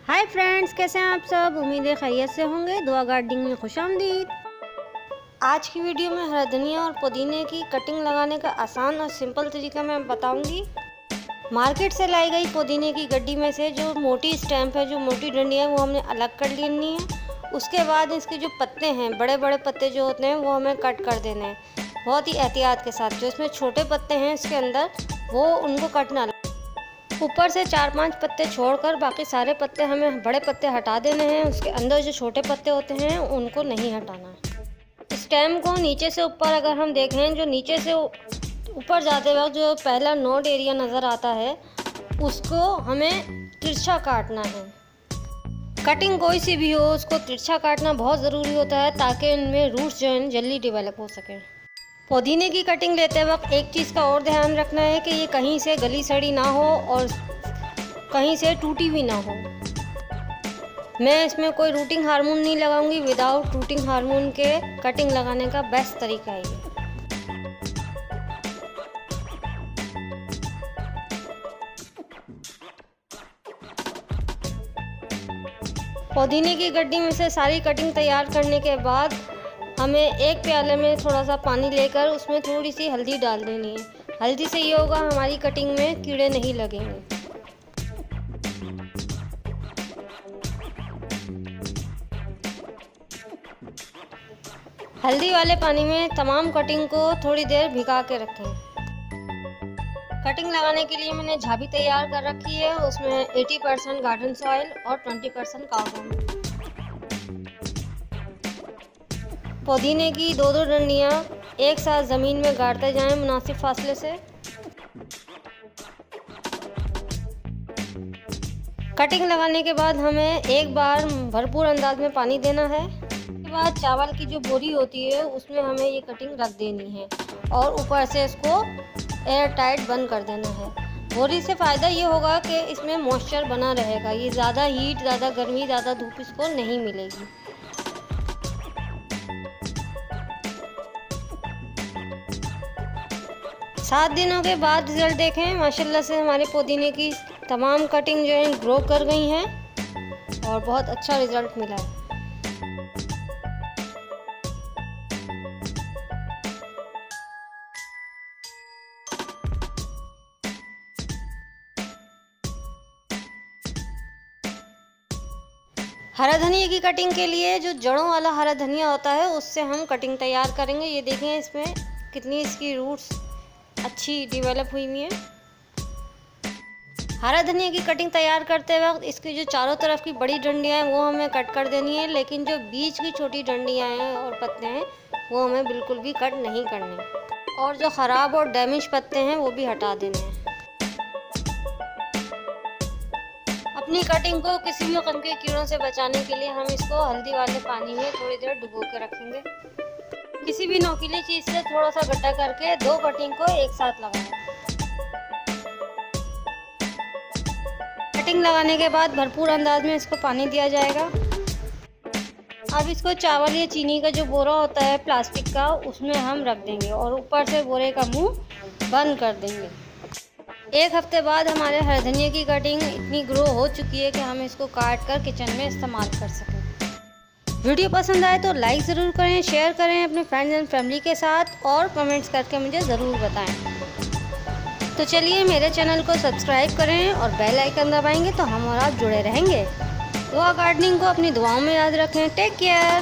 Hi friends, कैसे हैं आप सब। उम्मीद है खैरियत से होंगे। दुआ गार्डनिंग में खुशामदीद। आज की वीडियो में हरा धनिया और पुदीने की कटिंग लगाने का आसान और सिंपल तरीका मैं बताऊंगी। मार्केट से लाई गई पुदीने की गड्डी में से जो मोटी स्टैम्प है, जो मोटी डंडी है, वो हमने अलग कर लेनी है। उसके बाद इसके जो पत्ते हैं, बड़े बड़े पत्ते जो होते हैं, वो हमें कट कर देने हैं बहुत ही एहतियात के साथ। जो इसमें छोटे पत्ते हैं इसके अंदर, वो उनको कटना, ऊपर से 4-5 पत्ते छोड़कर बाकी सारे पत्ते हमें, बड़े पत्ते हटा देने हैं। उसके अंदर जो छोटे पत्ते होते हैं उनको नहीं हटाना। स्टेम को नीचे से ऊपर अगर हम देखें, जो नीचे से ऊपर जाते वक्त जो पहला नोड एरिया नज़र आता है, उसको हमें तिरछा काटना है। कटिंग कोई सी भी हो, उसको तिरछा काटना बहुत ज़रूरी होता है ताकि इनमें रूट्स जो हैं जल्दी डेवलप हो सकें। पुदीने की कटिंग लेते वक्त एक चीज़ का और ध्यान रखना है कि ये कहीं से गली सड़ी ना हो और कहीं से टूटी भी ना हो। मैं इसमें कोई रूटिंग हार्मोन नहीं लगाऊंगी। विदाउट रूटिंग हार्मोन के कटिंग लगाने का बेस्ट तरीका है ये। पुदीने की गड्डी में से सारी कटिंग तैयार करने के बाद हमें एक प्याले में थोड़ा सा पानी लेकर उसमें थोड़ी सी हल्दी डाल देनी है। हल्दी से ये होगा, हमारी कटिंग में कीड़े नहीं लगेंगे। हल्दी वाले पानी में तमाम कटिंग को थोड़ी देर भिगा के रखें। कटिंग लगाने के लिए मैंने झाबी तैयार कर रखी है। उसमें 80% गार्डन सॉइल और 20% काउ डंग। पुदीने की दो डंडियाँ एक साथ ज़मीन में गाड़ते जाएं मुनासिब फासले से। कटिंग लगाने के बाद हमें एक बार भरपूर अंदाज में पानी देना है। उसके बाद चावल की जो बोरी होती है उसमें हमें ये कटिंग रख देनी है और ऊपर से इसको एयर टाइट बंद कर देना है। बोरी से फ़ायदा ये होगा कि इसमें मॉइस्चर बना रहेगा। ये ज़्यादा हीट, ज़्यादा गर्मी, ज़्यादा धूप इसको नहीं मिलेगी। सात दिनों के बाद रिज़ल्ट देखें। माशाल्लाह से हमारे पुदीने की तमाम कटिंग जो है ग्रो कर गई हैं और बहुत अच्छा रिज़ल्ट मिला है। हरा धनिया की कटिंग के लिए जो जड़ों वाला हरा धनिया होता है उससे हम कटिंग तैयार करेंगे। ये देखें इसमें कितनी इसकी रूट्स अच्छी डेवलप हुई हुई हैं। हरा धनिया की कटिंग तैयार करते वक्त इसकी जो चारों तरफ की बड़ी डंडियां हैं वो हमें कट कर देनी है, लेकिन जो बीच की छोटी डंडियां हैं और पत्ते हैं वो हमें बिल्कुल भी कट नहीं करने, और जो ख़राब और डैमेज पत्ते हैं वो भी हटा देने हैं। अपनी कटिंग को किसी भी किस्म के कीड़ों से बचाने के लिए हम इसको हल्दी वाले पानी में थोड़ी देर डुबो के रखेंगे। किसी भी नोकीली चीज़ से थोड़ा सा गड्ढा करके दो कटिंग को एक साथ लगाएं। कटिंग लगाने के बाद भरपूर अंदाज में इसको पानी दिया जाएगा। अब इसको चावल या चीनी का जो बोरा होता है प्लास्टिक का, उसमें हम रख देंगे और ऊपर से बोरे का मुंह बंद कर देंगे। एक हफ्ते बाद हमारे हरा धनिया की कटिंग इतनी ग्रो हो चुकी है कि हम इसको काट कर किचन में इस्तेमाल कर सकें। वीडियो पसंद आए तो लाइक ज़रूर करें, शेयर करें अपने फ्रेंड्स एंड फैमिली के साथ और कमेंट्स करके मुझे ज़रूर बताएं। तो चलिए मेरे चैनल को सब्सक्राइब करें और बेल आइकन दबाएंगे तो हम और आप जुड़े रहेंगे। दुआ गार्डनिंग को अपनी दुआओं में याद रखें। Take care.